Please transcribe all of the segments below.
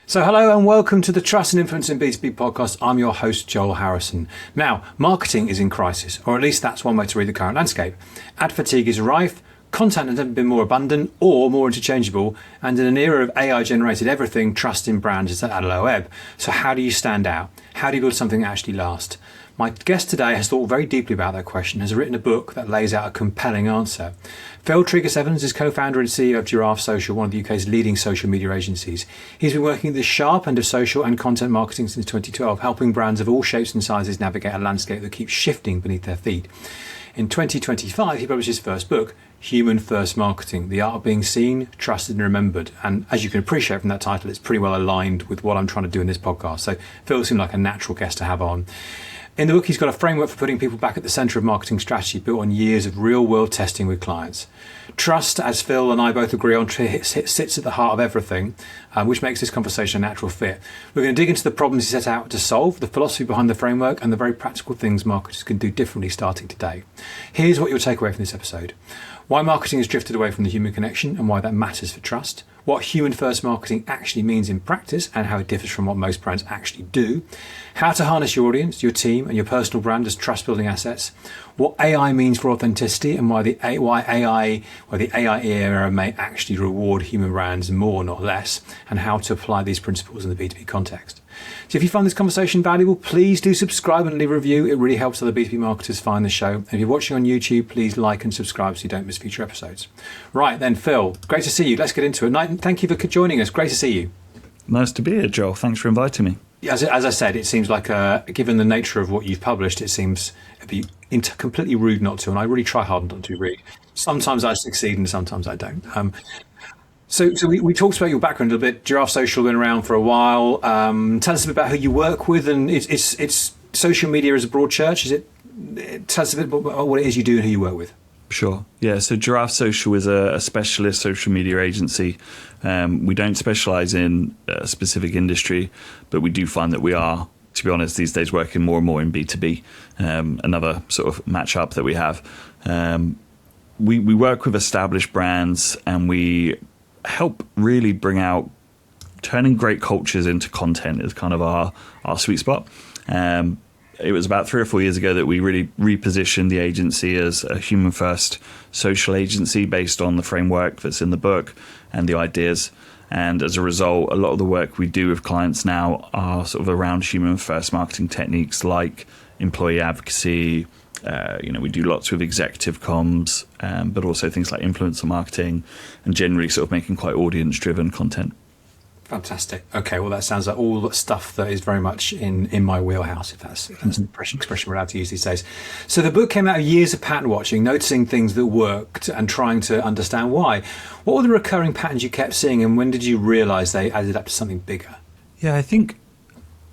So hello and welcome to the Trust and Influence in B2B podcast. I'm your host, Joel Harrison. Now, marketing is in crisis, or at least that's one way to read the current landscape. Ad fatigue is rife, content has never been more abundant or more interchangeable, and in an era of AI-generated everything, trust in brands is at a low ebb. So how do you stand out? How do you build something that actually lasts? My guest today has thought very deeply about that question, has written a book that lays out a compelling answer. Phil Treagus-Evans is co-founder and CEO of Giraffe Social, one of the UK's leading social media agencies. He's been working at the sharp end of social and content marketing since 2012, helping brands of all shapes and sizes navigate a landscape that keeps shifting beneath their feet. In 2025, he published his first book, Human First Marketing, The Art of Being Seen, Trusted and Remembered. And as you can appreciate from that title, it's pretty well aligned with what I'm trying to do in this podcast. So Phil seemed like a natural guest to have on. In the book, he's got a framework for putting people back at the centre of marketing strategy built on years of real-world testing with clients. Trust, as Phil and I both agree on, sits at the heart of everything, which makes this conversation a natural fit. We're going to dig into the problems he set out to solve, the philosophy behind the framework, and the very practical things marketers can do differently starting today. Here's what you'll take away from this episode. Why marketing has drifted away from the human connection and why that matters for trust. What human-first marketing actually means in practice and how it differs from what most brands actually do. How to harness your audience, your team, and your personal brand as trust-building assets. What AI means for authenticity and why the AI era may actually reward human brands more, not less, and how to apply these principles in the B2B context. So if you find this conversation valuable, please do subscribe and leave a review. It really helps other B2B marketers find the show. And if you're watching on YouTube, please like and subscribe so you don't miss future episodes. Right then, Phil, great to see you. Let's get into it. Thank you for joining us. Great to see you. Nice to be here, Joel. Thanks for inviting me. As I said, it seems like, given the nature of what you've published, it seems it'd be completely rude not to. And I really try hard not to read. Sometimes I succeed and sometimes I don't. So we talked about your background a little bit. Giraffe Social been around for a while. Tell us a bit about who you work with, and it's social media as a broad church. Tell us a bit about what it is you do and who you work with. Sure. Yeah. So Giraffe Social is a specialist social media agency. We don't specialize in a specific industry, but we do find that we are, to be honest, these days working more and more in B2B. Another sort of match up that we have. We work with established brands and we help really bring out turning great cultures into content is kind of our sweet spot. It was about 3 or 4 years ago that we really repositioned the agency as a human first social agency based on the framework that's in the book and the ideas. And as a result, a lot of the work we do with clients now are sort of around human first marketing techniques like employee advocacy. We do lots with executive comms, but also things like influencer marketing and generally sort of making quite audience-driven content. Fantastic. Okay, well, that sounds like all the stuff that is very much in my wheelhouse, if that's an expression we're allowed to use these days. So the book came out of years of pattern watching, noticing things that worked and trying to understand why. What were the recurring patterns you kept seeing, and when did you realise they added up to something bigger? Yeah, I think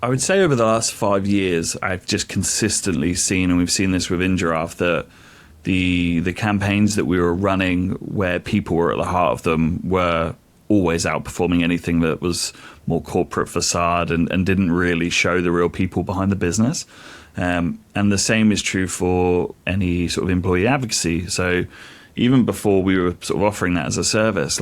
I would say over the last 5 years, I've just consistently seen, and we've seen this within Giraffe, that the campaigns that we were running where people were at the heart of them were always outperforming anything that was more corporate facade and didn't really show the real people behind the business. And the same is true for any sort of employee advocacy. So even before we were sort of offering that as a service,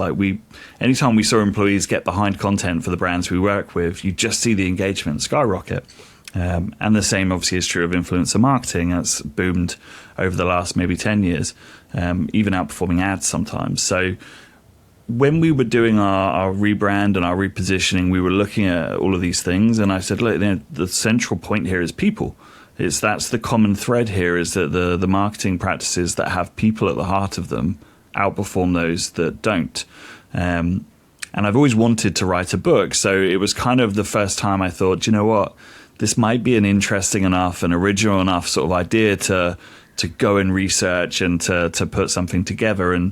anytime we saw employees get behind content for the brands we work with, you just see the engagement skyrocket. And the same obviously is true of influencer marketing. That's boomed over the last maybe 10 years, even outperforming ads sometimes. So when we were doing our rebrand and our repositioning, we were looking at all of these things. And I said, look, the central point here is people. That's the common thread here, is that the marketing practices that have people at the heart of them outperform those that don't. And I've always wanted to write a book. So it was kind of the first time I thought, you know what, this might be an interesting enough and original enough sort of idea to go and research and to put something together. And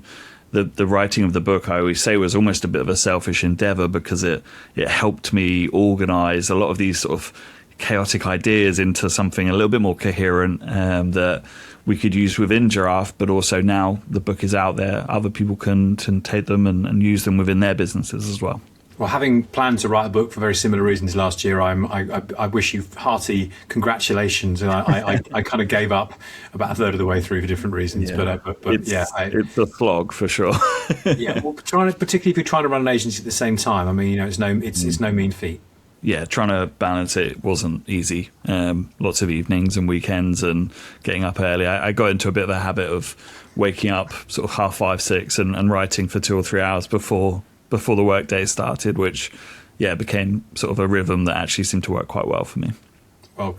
the writing of the book, I always say, was almost a bit of a selfish endeavor because it helped me organize a lot of these sort of chaotic ideas into something a little bit more coherent that we could use within Giraffe, but also now the book is out there, other people can take them and use them within their businesses as well. Well, having planned to write a book for very similar reasons last year, I wish you hearty congratulations. And I kind of gave up about a third of the way through for different reasons. Yeah. But It's a slog for sure. yeah. Well, particularly if you're trying to run an agency at the same time. I mean, it's no mean feat. Yeah, trying to balance it wasn't easy. Lots of evenings and weekends and getting up early. I got into a bit of a habit of waking up sort of 5:30, 6 and writing for 2 or 3 hours before the workday started, which became sort of a rhythm that actually seemed to work quite well for me. Well,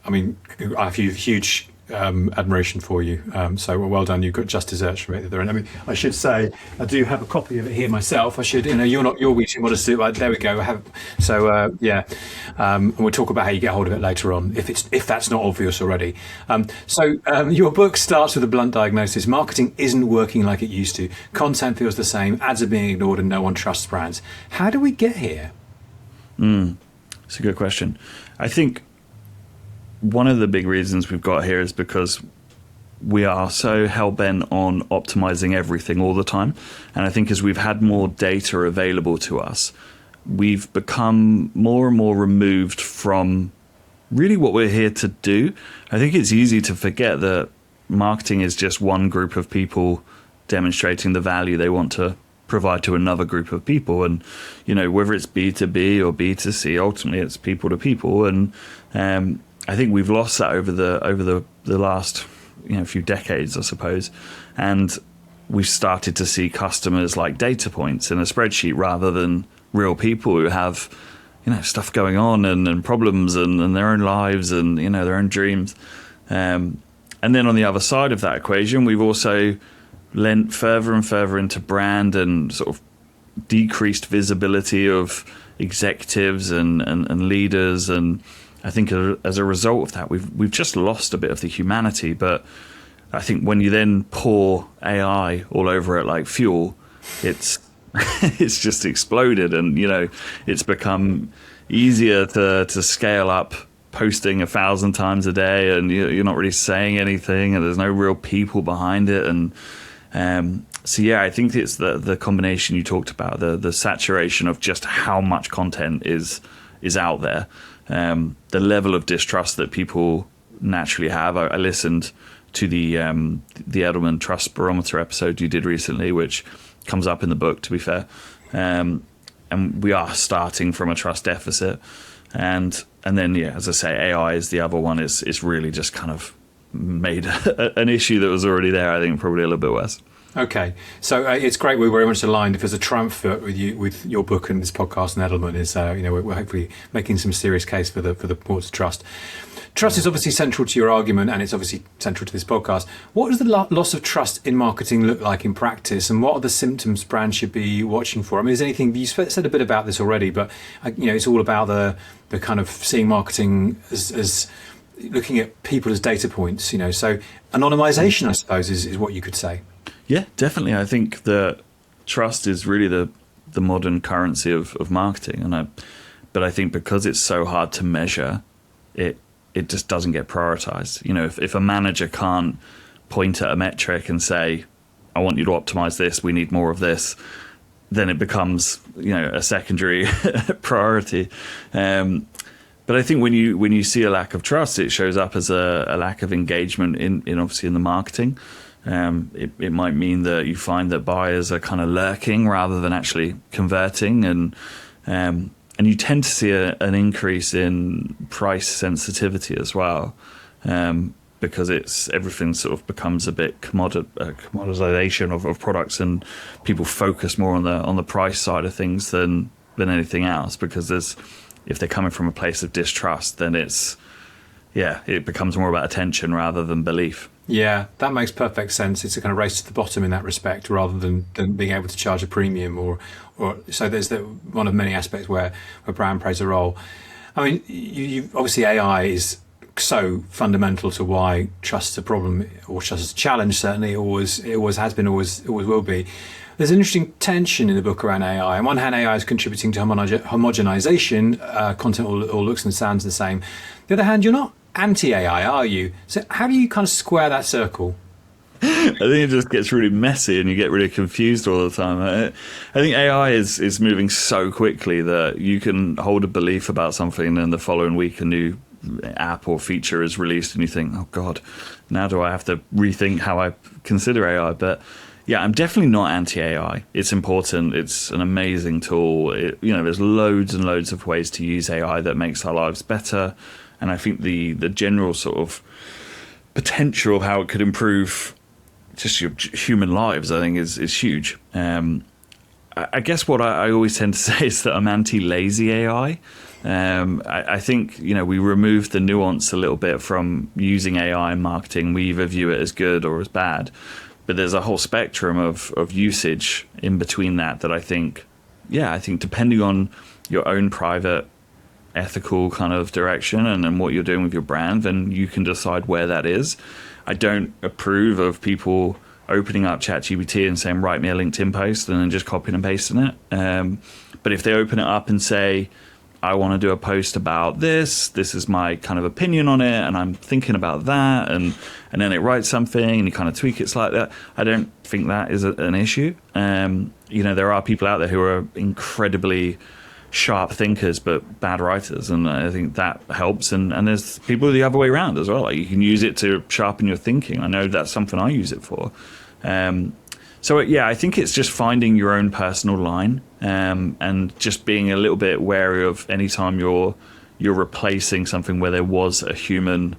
I mean, I have huge admiration for you. So well done. You got just desserts from it there. And I mean, I should say I do have a copy of it here myself. I should, you're reaching what to do. There we go. And we'll talk about how you get hold of it later on, if that's not obvious already. Your book starts with a blunt diagnosis: marketing isn't working like it used to. Content feels the same. Ads are being ignored, and no one trusts brands. How do we get here? It's a good question. I think one of the big reasons we've got here is because we are so hell-bent on optimizing everything all the time. And I think as we've had more data available to us, we've become more and more removed from really what we're here to do. I think it's easy to forget that marketing is just one group of people demonstrating the value they want to provide to another group of people. And, whether it's B2B or B2C, ultimately it's people to people. And I think we've lost that over the last few decades, I suppose, and we've started to see customers like data points in a spreadsheet rather than real people who have stuff going on and problems and their own lives and their own dreams. And then on the other side of that equation, we've also lent further and further into brand and sort of decreased visibility of executives and leaders. And I think as a result of that, we've just lost a bit of the humanity. But I think when you then pour AI all over it like fuel, it's it's just exploded, and it's become easier to scale up posting 1,000 times a day, and you're not really saying anything, and there's no real people behind it. And I think it's the combination you talked about, the saturation of just how much content is out there. The level of distrust that people naturally have. I listened to the Edelman Trust Barometer episode you did recently, which comes up in the book, to be fair. And we are starting from a trust deficit. And then, as I say, AI is the other one. Is really just kind of made an issue that was already there, I think, probably a little bit worse. Okay, so it's great we're very much aligned. If there's a triumph with your book and this podcast and Edelman is, we're hopefully making some serious case for the importance of trust. Trust is obviously central to your argument, and it's obviously central to this podcast. What does the loss of trust in marketing look like in practice, and what are the symptoms brands should be watching for? I mean, is anything, you said a bit about this already, but it's all about the kind of seeing marketing as looking at people as data points. So anonymization, I suppose, is what you could say. Yeah, definitely. I think that trust is really the modern currency of marketing, but I think because it's so hard to measure, it just doesn't get prioritized. If a manager can't point at a metric and say, "I want you to optimize this. We need more of this," then it becomes a secondary priority. But I think when you see a lack of trust, it shows up as a lack of engagement in obviously in the marketing. It might mean that you find that buyers are kind of lurking rather than actually converting, and you tend to see an increase in price sensitivity as well, because everything sort of becomes a bit commoditization of products, and people focus more on the price side of things than anything else, because if they're coming from a place of distrust, then it becomes more about attention rather than belief. Yeah, that makes perfect sense. It's a kind of race to the bottom in that respect, rather than being able to charge a premium or so there's one of many aspects where brand plays a role. I mean, you obviously AI is so fundamental to why trust is a problem, or trust is a challenge. Certainly, it always has been, always will be. There's an interesting tension in the book around AI. On one hand, AI is contributing to homogenization. Content all looks and sounds the same. On the other hand, you're not anti-AI, are you? So how do you kind of square that circle? I think it just gets really messy and you get really confused all the time. I think AI is moving so quickly that you can hold a belief about something and the following week a new app or feature is released and you think, oh God, now do I have to rethink how I consider AI? But yeah, I'm definitely not anti-AI. It's important. It's an amazing tool. There's loads and loads of ways to use AI that makes our lives better. And I think the general sort of potential of how it could improve just your human lives, I think, is huge. I guess what I always tend to say is that I'm anti-lazy AI. I think, we remove the nuance a little bit from using AI in marketing. We either view it as good or as bad. But there's a whole spectrum of usage in between that I think depending on your own private ethical kind of direction and what you're doing with your brand, then you can decide where that is. I don't approve of people opening up ChatGPT and saying, write me a LinkedIn post and then just copying and pasting it. But if they open it up and say, I want to do a post about this is my kind of opinion on it, and I'm thinking about that, and then it writes something and you kind of tweak it like that, I don't think that is an issue. There are people out there who are incredibly sharp thinkers but bad writers, and I think that helps, and there's people the other way around as well. Like, you can use it to sharpen your thinking. I know that's something I use it for. So I think it's just finding your own personal line, and just being a little bit wary of any time you're replacing something where there was a human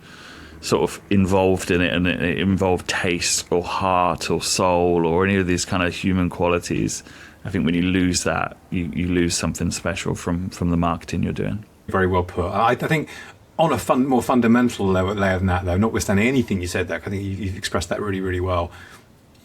sort of involved in it, and it involved taste or heart or soul or any of these kind of human qualities. I think when you lose that, you lose something special from the marketing you're doing. Very well put. I think on a more fundamental layer than that, though, notwithstanding anything you said there, I think you've expressed that really, really well.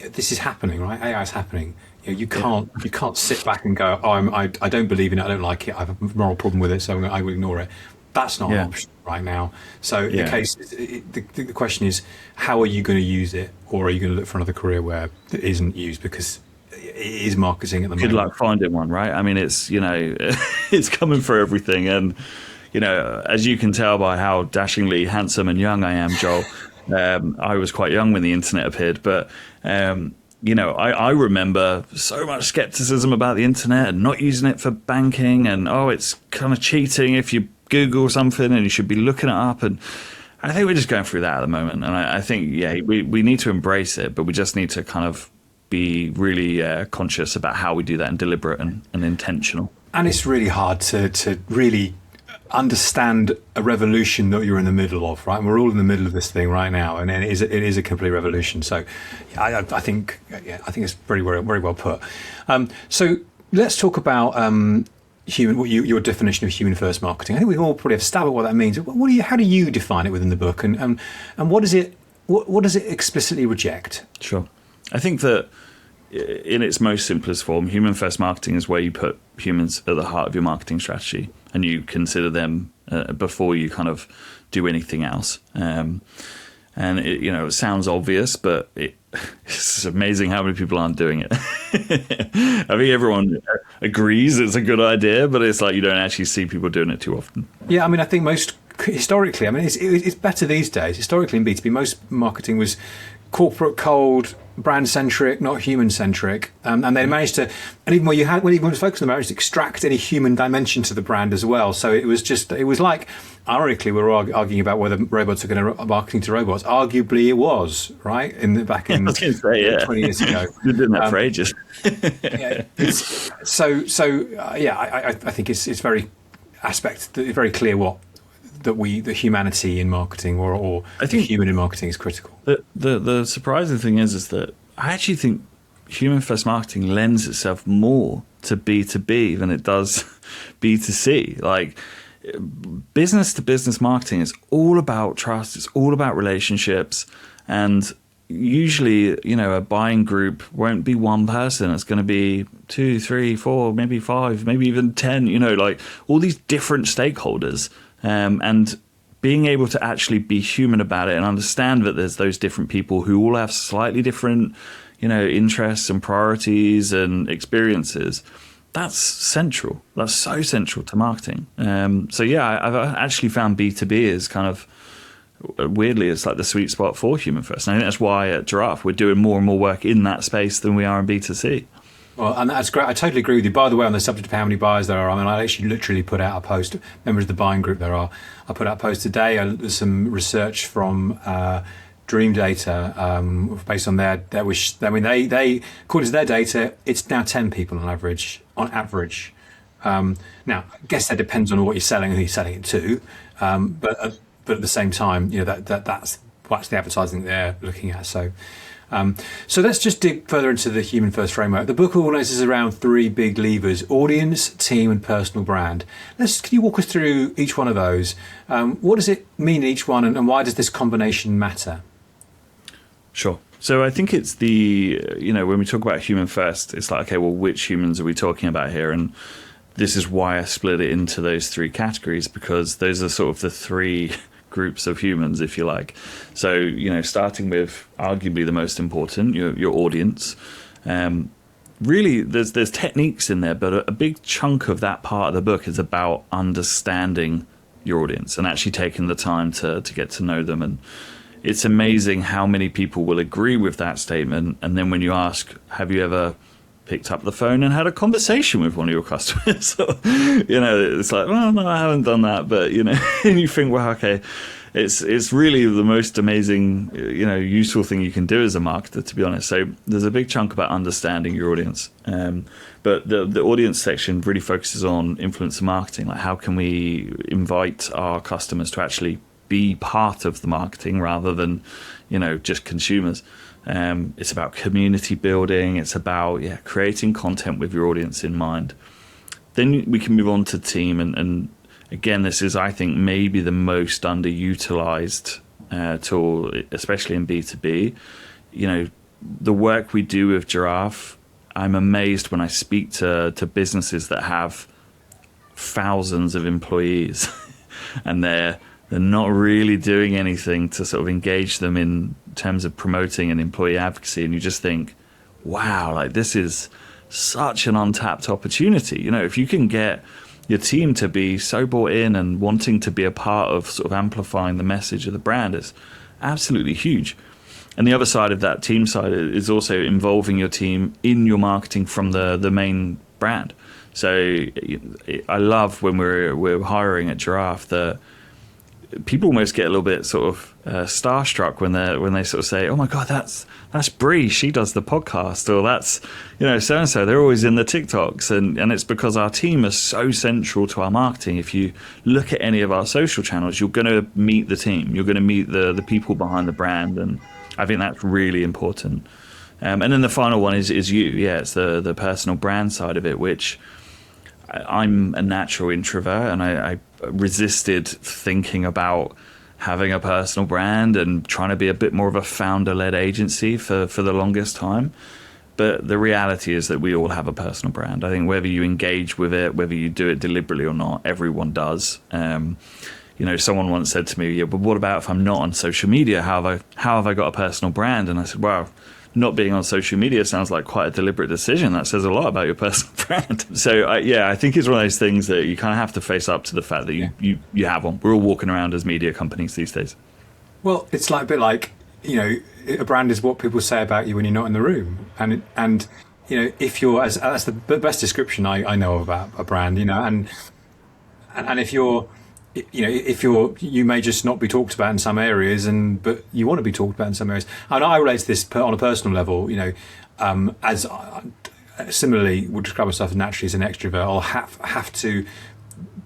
This is happening, right? AI is happening. You can't sit back and go, I don't believe in it, I don't like it, I have a moral problem with it, so I will ignore it. That's not an option right now. So the question is, how are you going to use it, or are you going to look for another career where it isn't used? Because it is marketing at the moment. Good luck finding one, right? I mean, it's it's coming for everything, and as you can tell by how dashingly handsome and young I am, Joel. I was quite young when the internet appeared, but I remember so much skepticism about the internet and not using it for banking, and it's kind of cheating if you Google something and you should be looking it up. And I think we're just going through that at the moment, and I think we need to embrace it, but we just need to kind of be really conscious about how we do that, and deliberate and intentional. And it's really hard to really understand a revolution that you're in the middle of, right? And we're all in the middle of this thing right now, and it is a complete revolution. So I think it's very well put. So let's talk about your definition of human first marketing. I think we all probably have a stab at what that means. How do you define it within the book, and what does it explicitly reject? Sure. I think that in its most simplest form, human first marketing is where you put humans at the heart of your marketing strategy, and you consider them before you kind of do anything else. And it sounds obvious, but it's amazing how many people aren't doing it. I think everyone agrees it's a good idea, but it's like you don't actually see people doing it too often. Yeah, I mean, I think historically, it's better these days. Historically in B2B, most marketing was corporate, cold, brand-centric, not human-centric, and they managed to, and even when it was focused on the managed to extract any human dimension to the brand as well. So it was like, ironically, we were arguing about whether robots are going to marketing to robots. Arguably, it was right back in 20 years ago. You've been that for ages. I think it's very very clear what. The humanity in marketing or I think the human in marketing is critical. The surprising thing is that I actually think human first marketing lends itself more to B2B than it does B2C. Like, business to business marketing is all about trust. It's all about relationships, and usually, a buying group won't be one person. It's going to be 2, 3, 4, maybe 5, maybe even 10. Like all these different stakeholders. And being able to actually be human about it and understand that there's those different people who all have slightly different, interests and priorities and experiences, that's central. That's so central to marketing. I've actually found B2B is kind of weirdly, it's like the sweet spot for human first. And I think that's why at Giraffe we're doing more and more work in that space than we are in B2C. Well, and that's great. I totally agree with you. By the way, on the subject of how many buyers there are, I mean, I actually literally put out a post. Members of the buying group there are. I put out a post today. There's some research from Dream Data based on their wish. I mean, they according to their data, it's now 10 people on average. Now, I guess that depends on what you're selling and who you're selling it to. But at the same time, that's the advertising they're looking at. So let's just dig further into the human first framework. The book organises around 3 big levers: audience, team, and personal brand. Can you walk us through each one of those? What does it mean in each one, and why does this combination matter? Sure. So I think it's when we talk about human first, it's like, okay, well, which humans are we talking about here? And this is why I split it into those 3 categories, because those are sort of the 3 groups of humans, if you like. So, starting with arguably the most important, your audience. Really, there's techniques in there, but a big chunk of that part of the book is about understanding your audience and actually taking the time to get to know them. And it's amazing how many people will agree with that statement. And then when you ask, have you ever picked up the phone and had a conversation with one of your customers? So, it's like, well, no, I haven't done that. But, and you think, well, okay, it's really the most amazing, useful thing you can do as a marketer, to be honest. So there's a big chunk about understanding your audience. But the audience section really focuses on influencer marketing. Like, how can we invite our customers to actually be part of the marketing rather than, just consumers? It's about community building. It's about creating content with your audience in mind. Then we can move on to team, and again, this is, I think, maybe the most underutilized tool, especially in B2B. The work we do with Giraffe, I'm amazed when I speak to businesses that have thousands of employees and they're not really doing anything to sort of engage them in terms of promoting and employee advocacy. And you just think, wow, like, this is such an untapped opportunity. If you can get your team to be so bought in and wanting to be a part of sort of amplifying the message of the brand, is absolutely huge. And the other side of that team side is also involving your team in your marketing from the main brand. So I love when we're hiring at Giraffe that people almost get a little bit sort of starstruck when they sort of say, "Oh my God, that's Bree. She does the podcast," or "That's so and so. They're always in the TikToks," and it's because our team is so central to our marketing. If you look at any of our social channels, you're going to meet the team. You're going to meet the people behind the brand, and I think that's really important. And then the final one is you. Yeah, it's the personal brand side of it, which I'm a natural introvert, and I resisted thinking about having a personal brand and trying to be a bit more of a founder-led agency for the longest time. But the reality is that we all have a personal brand. I think whether you engage with it, whether you do it deliberately or not, everyone does. Someone once said to me, "Yeah, but what about if I'm not on social media? How have I got a personal brand?" And I said, "Wow, not being on social media sounds like quite a deliberate decision. That says a lot about your personal brand." So I think it's one of those things that you kind of have to face up to the fact that you have one. We're all walking around as media companies these days. Well, it's like a bit like, a brand is what people say about you when you're not in the room, and if you're that's the best description I know about a brand, and if you're you may just not be talked about in some areas, but you want to be talked about in some areas. And I relate to this on a personal level. As similarly would describe myself naturally as an extrovert, I'll have to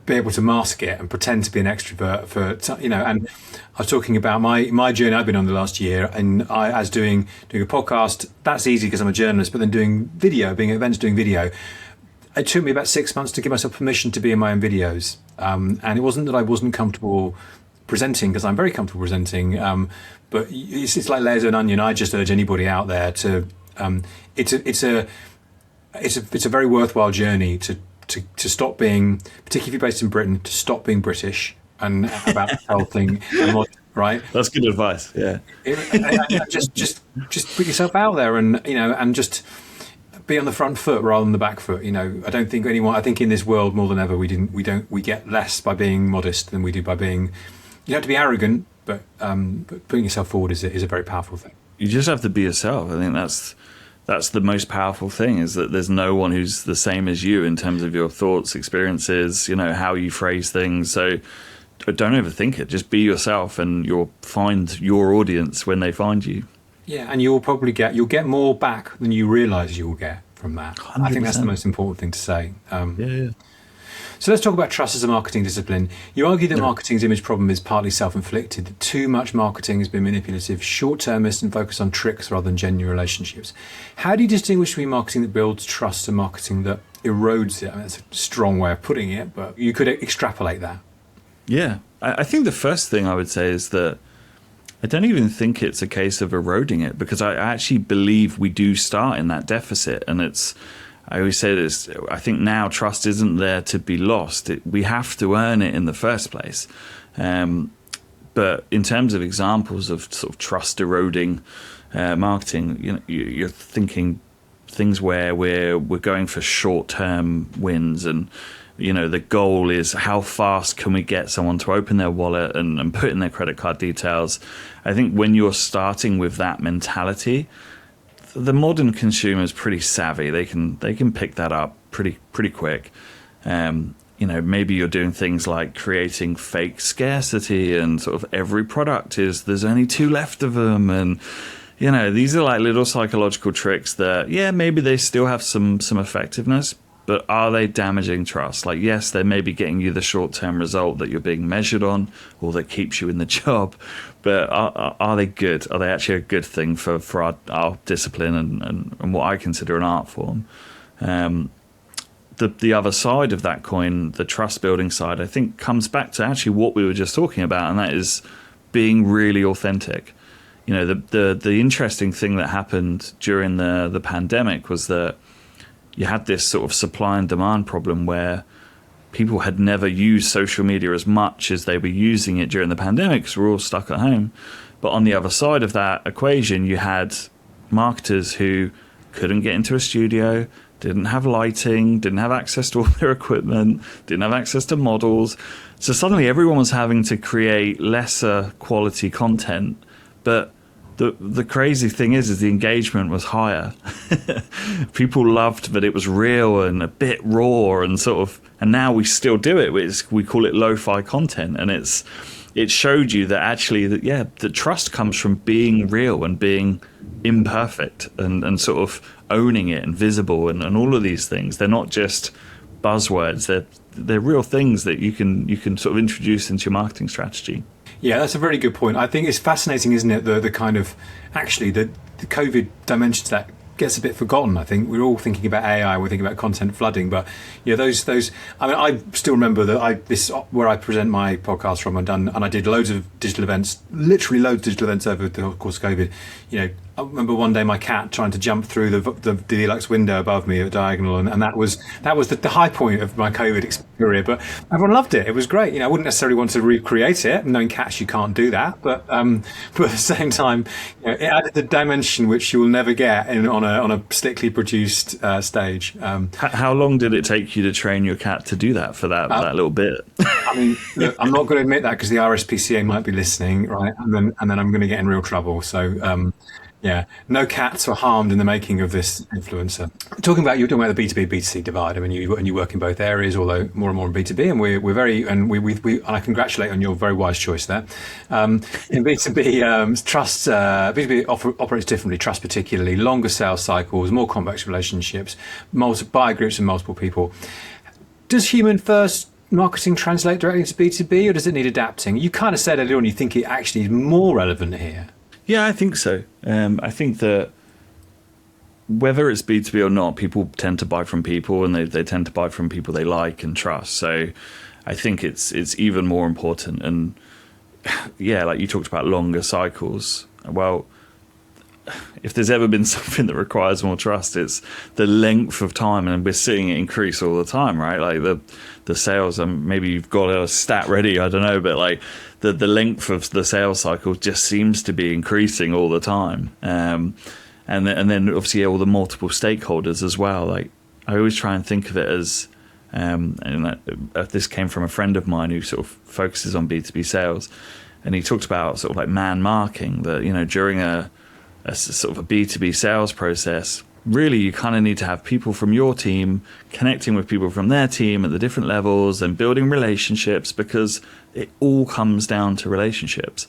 be able to mask it and pretend to be an extrovert And I was talking about my journey I've been on the last year, and as doing a podcast, that's easy because I'm a journalist. But then doing video, being at events, doing video. It took me about 6 months to give myself permission to be in my own videos. And it wasn't that I wasn't comfortable presenting, because I'm very comfortable presenting. But it's like layers of an onion. I just urge anybody out there to. It's a very worthwhile journey to stop being, particularly if you're based in Britain, to stop being British and about helping. Right. That's good advice. Yeah. Just put yourself out there, and just be on the front foot rather than the back foot. I don't think I think in this world more than ever we get less by being modest than we do by being. You don't have to be arrogant, but putting yourself forward is a very powerful thing. You just have to be yourself. I think that's the most powerful thing, is that there's no one who's the same as you in terms of your thoughts, experiences, how you phrase things. So don't overthink it. Just be yourself, and you'll find your audience when they find you. Yeah, and you'll get more back than you realise you'll get from that. 100%. I think that's the most important thing to say. Yeah. So let's talk about trust as a marketing discipline. You argue that marketing's image problem is partly self-inflicted, that too much marketing has been manipulative, short-termist, and focused on tricks rather than genuine relationships. How do you distinguish between marketing that builds trust and marketing that erodes it? I mean, that's a strong way of putting it, but you could extrapolate that. Yeah. I think the first thing I would say is that I don't even think it's a case of eroding it, because I actually believe we do start in that deficit. And I always say this, I think now trust isn't there to be lost. We have to earn it in the first place. But in terms of examples of sort of trust eroding marketing, you're thinking things where we're going for short-term wins, and the goal is how fast can we get someone to open their wallet and put in their credit card details. I think when you're starting with that mentality, the modern consumer is pretty savvy. They can pick that up pretty quick. Maybe you're doing things like creating fake scarcity, and sort of every product there's only 2 left of them, and these are like little psychological tricks that maybe they still have some effectiveness, but are they damaging trust? Like, yes, they may be getting you the short-term result that you're being measured on, or that keeps you in the job, but are they good? Are they actually a good thing for our discipline and what I consider an art form? The other side of that coin, the trust-building side, I think comes back to actually what we were just talking about, and that is being really authentic. The interesting thing that happened during the pandemic was that you had this sort of supply and demand problem where people had never used social media as much as they were using it during the pandemic, because we're all stuck at home. But on the other side of that equation, you had marketers who couldn't get into a studio, didn't have lighting, didn't have access to all their equipment, didn't have access to models. So suddenly everyone was having to create lesser quality content, but the crazy thing is the engagement was higher. People loved that it was real and a bit raw, and now we still do it. We call it lo-fi content, and it showed you that actually the trust comes from being real and being imperfect and sort of owning it and visible and all of these things. They're not just buzzwords. They're real things that you can sort of introduce into your marketing strategy. Yeah, that's a very good point. I think it's fascinating, isn't it? The kind of actually the COVID dimensions that gets a bit forgotten. I think we're all thinking about AI, we're thinking about content flooding, but those. I mean, I still remember that where I present my podcast from, and I did loads of digital events, literally loads of digital events over the course of COVID. I remember one day my cat trying to jump through the deluxe window above me at Diagonal, and that was the high point of my COVID experience. But everyone loved it. It was great. I wouldn't necessarily want to recreate it. Knowing cats, you can't do that. But at the same time, it added the dimension which you will never get on a slickly produced stage. How long did it take you to train your cat to do that for that little bit? I mean, look, I'm not going to admit that because the RSPCA might be listening, right? And then I'm going to get in real trouble. So. No cats were harmed in the making of this influencer. You're talking about the B2B, B2C divide. I mean, you work in both areas, although more and more in B2B, and we're very, and we I congratulate on your very wise choice there. In B2B, trust, B2B operates differently, trust particularly, longer sales cycles, more complex relationships, buyer groups and multiple people. Does human first marketing translate directly to B2B, or does it need adapting? You kind of said earlier on you think it actually is more relevant here. Yeah, I think so. I think that whether it's B2B or not, people tend to buy from people, and they tend to buy from people they like and trust. So I think it's even more important. And like you talked about longer cycles. Well, if there's ever been something that requires more trust, it's the length of time, and we're seeing it increase all the time, right? Like the sales, maybe you've got a stat ready, I don't know, but like the length of the sales cycle just seems to be increasing all the time. And then obviously all the multiple stakeholders as well. Like I always try and think of it as, this came from a friend of mine who sort of focuses on B2B sales. and he talked about sort of like man marking, that, you know, during a sort of a B2B sales process, really you kind of need to have people from your team connecting with people from their team at the different levels and building relationships, because it all comes down to relationships.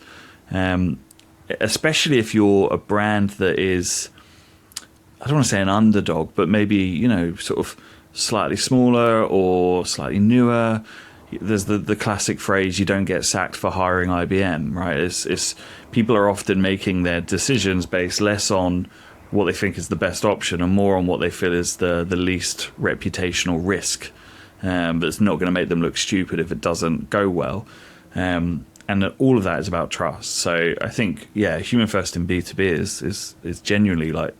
Especially if you're a brand that is, I don't want to say an underdog, but maybe, you know, sort of slightly smaller or slightly newer. There's the classic phrase, you don't get sacked for hiring IBM, right? It's people are often making their decisions based less on what they think is the best option and more on what they feel is the least reputational risk, that's not going to make them look stupid if it doesn't go well. And all of that is about trust. So I think, yeah, human first in B2B is genuinely like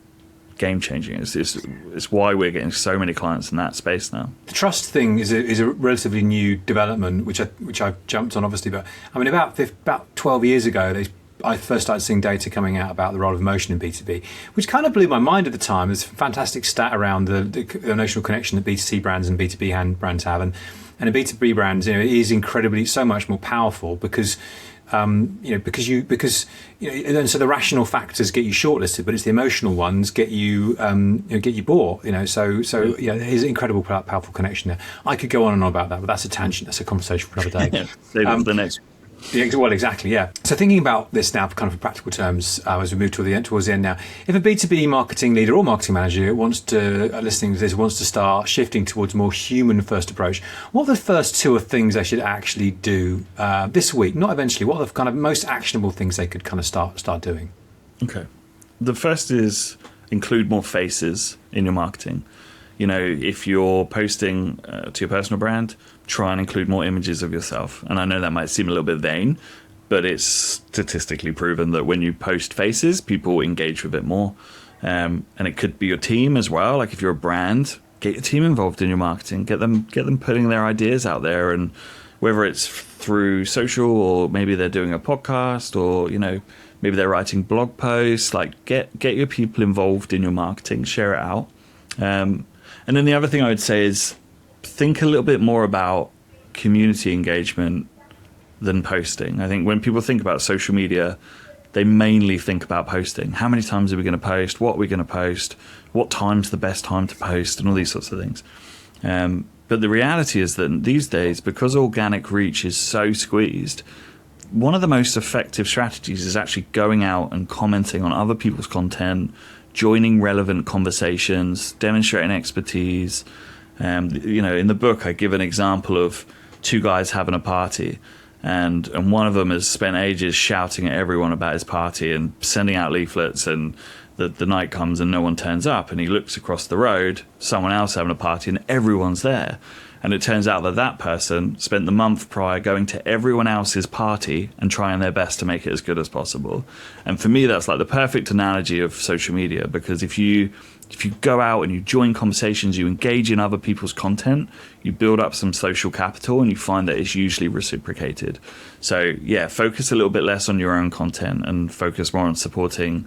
game changing. It's why we're getting so many clients in that space now. The trust thing is a relatively new development, which I've jumped on, obviously. But I mean, about 12 years ago, I first started seeing data coming out about the role of emotion in B2B, which kind of blew my mind at the time. There's a fantastic stat around the emotional connection that B2C brands and B2B brands have, and a B2B brand, you know, is incredibly so much more powerful because. Because and so the rational factors get you shortlisted, but it's the emotional ones get you bought. You know, so yeah, there's an incredible, powerful connection there. I could go on and on about that, but that's a tangent. That's a conversation for another day. Yeah, save it for the next. Yeah, well, exactly, yeah. So thinking about this now, kind of in practical terms, as we move towards the end now, if a B2B marketing leader or marketing manager wants to, listening to this, wants to start shifting towards a more human-first approach, what are the first two of things they should actually do this week, not eventually? What are the kind of most actionable things they could kind of start doing? Okay. The first is include more faces in your marketing. You know, if you're posting to your personal brand, try and include more images of yourself. And I know that might seem a little bit vain, but it's statistically proven that when you post faces, people engage with it more. And it could be your team as well. Like if you're a brand, get your team involved in your marketing, get them putting their ideas out there. And whether it's through social, or maybe they're doing a podcast, or, you know, maybe they're writing blog posts, like get your people involved in your marketing, share it out. And then the other thing I would say is think a little bit more about community engagement than posting. I think when people think about social media, they mainly think about posting. How many times are we going to post? What are we going to post? What time's the best time to post? And all these sorts of things. But the reality is that these days, because organic reach is so squeezed, one of the most effective strategies is actually going out and commenting on other people's content, joining relevant conversations, demonstrating expertise. You know, in the book, I give an example of two guys having a party, and one of them has spent ages shouting at everyone about his party and sending out leaflets, and the night comes and no one turns up, and he looks across the road, someone else having a party, and everyone's there. And it turns out that person spent the month prior going to everyone else's party and trying their best to make it as good as possible. And for me, that's like the perfect analogy of social media, because if you go out and you join conversations, you engage in other people's content, you build up some social capital, and you find that it's usually reciprocated. So yeah, focus a little bit less on your own content and focus more on supporting,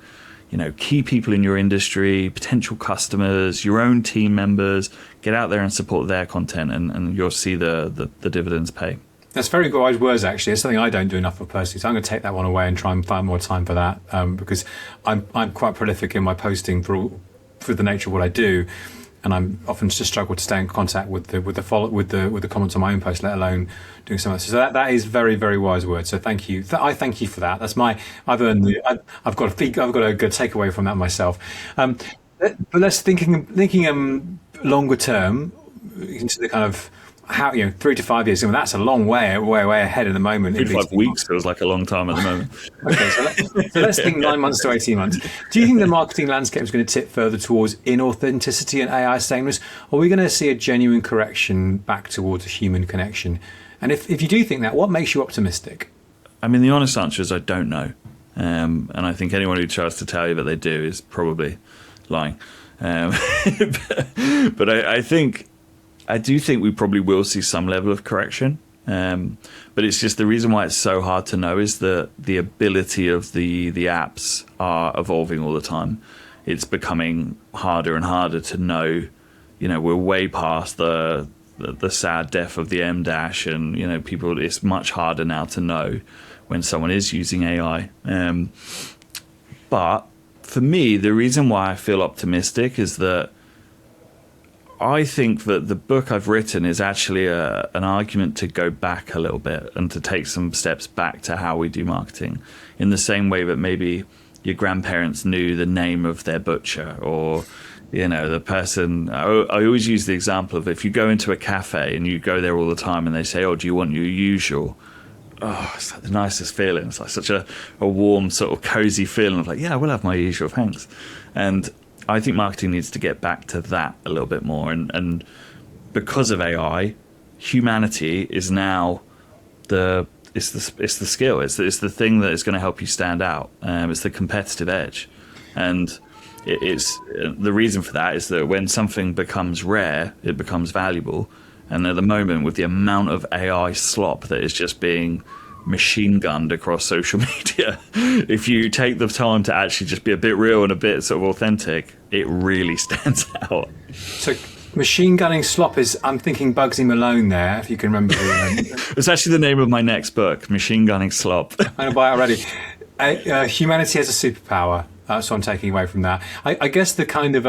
you know, key people in your industry, potential customers, your own team members. Get out there and support their content, and you'll see the dividends pay. That's very wise words, actually. It's something I don't do enough of personally, so I'm going to take that one away and try and find more time for that, because I'm quite prolific in my posting for the nature of what I do, and I'm often just struggle to stay in contact with the comments on my own post, let alone doing so much. So that is very, very wise words. So thank you. I thank you for that. That's I've got a good takeaway from that myself. But let's thinking longer term into the kind of how, 3 to 5 years. I mean, that's a long way ahead at the moment. 3 to 5 weeks feels like a long time at the moment. Okay, so let's think 9 months to 18 months. Do you think the marketing landscape is going to tip further towards inauthenticity and AI sameness, or are we going to see a genuine correction back towards a human connection? And if you do think that, what makes you optimistic? I mean, the honest answer is I don't know. And I think anyone who tries to tell you that they do is probably lying. But I do think we probably will see some level of correction. But it's just the reason why it's so hard to know is that the ability of the apps are evolving all the time. It's becoming harder and harder to know. We're way past the sad death of the M dash, and people. It's much harder now to know when someone is using AI. But for me, the reason why I feel optimistic is that I think that the book I've written is actually an argument to go back a little bit and to take some steps back to how we do marketing, in the same way that maybe your grandparents knew the name of their butcher, or the person. I always use the example of, if you go into a cafe and you go there all the time and they say, "Oh, do you want your usual?" Oh, it's like the nicest feeling. It's like such a warm, sort of cozy feeling of like, yeah, I will have my usual, thanks. And I think marketing needs to get back to that a little bit more. And because of AI, humanity is now it's the skill. It's the thing that is going to help you stand out. It's the competitive edge. And it's the reason for that is that when something becomes rare, it becomes valuable. And at the moment, with the amount of AI slop that is just being machine gunned across social media, if you take the time to actually just be a bit real and a bit sort of authentic, it really stands out. So machine gunning slop is, I'm thinking Bugsy Malone there, if you can remember. It's actually the name of my next book, Machine Gunning Slop. I'm going to buy it already. Humanity has a superpower. That's what I'm taking away from that. I guess the kind of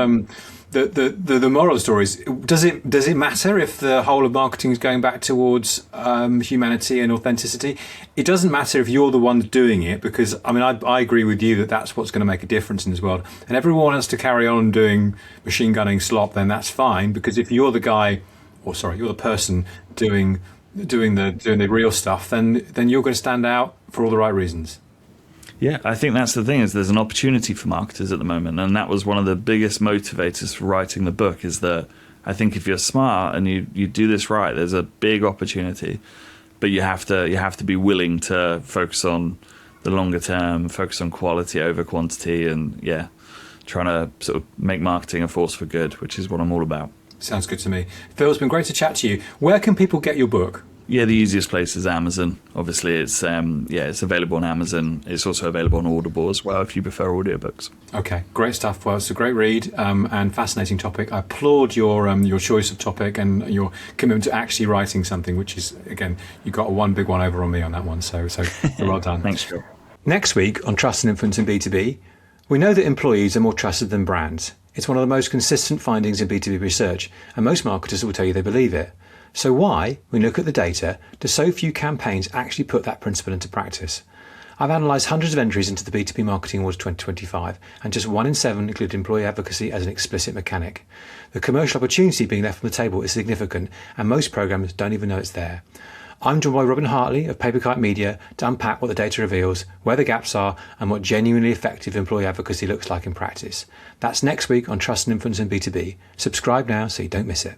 the moral stories. Does it matter if the whole of marketing is going back towards humanity and authenticity? It doesn't matter if you're the one doing it, because I agree with you that that's what's going to make a difference in this world. And everyone wants to carry on doing machine gunning slop, then that's fine, because if you're the guy, you're the person doing the real stuff, then you're going to stand out for all the right reasons. Yeah, I think that's the thing, is there's an opportunity for marketers at the moment. And that was one of the biggest motivators for writing the book, is that I think if you're smart and you do this right, there's a big opportunity. But you have to be willing to focus on the longer term, focus on quality over quantity, and trying to sort of make marketing a force for good, which is what I'm all about. Sounds good to me. Phil, it's been great to chat to you. Where can people get your book? Yeah, the easiest place is Amazon. Obviously, it's available on Amazon. It's also available on Audible as well, if you prefer audiobooks. Okay, great stuff. Well, it's a great read and fascinating topic. I applaud your choice of topic and your commitment to actually writing something, which is, again, you got one big one over on me on that one. So well done. Thanks, Phil. Next week on Trust and Influence in B2B, we know that employees are more trusted than brands. It's one of the most consistent findings in B2B research, and most marketers will tell you they believe it. So why, when you look at the data, do so few campaigns actually put that principle into practice? I've analysed hundreds of entries into the B2B Marketing Awards 2025, and just 1 in 7 include employee advocacy as an explicit mechanic. The commercial opportunity being left on the table is significant, and most programmes don't even know it's there. I'm joined by Robin Hartley of Paperkite Media to unpack what the data reveals, where the gaps are, and what genuinely effective employee advocacy looks like in practice. That's next week on Trust and Influence in B2B. Subscribe now so you don't miss it.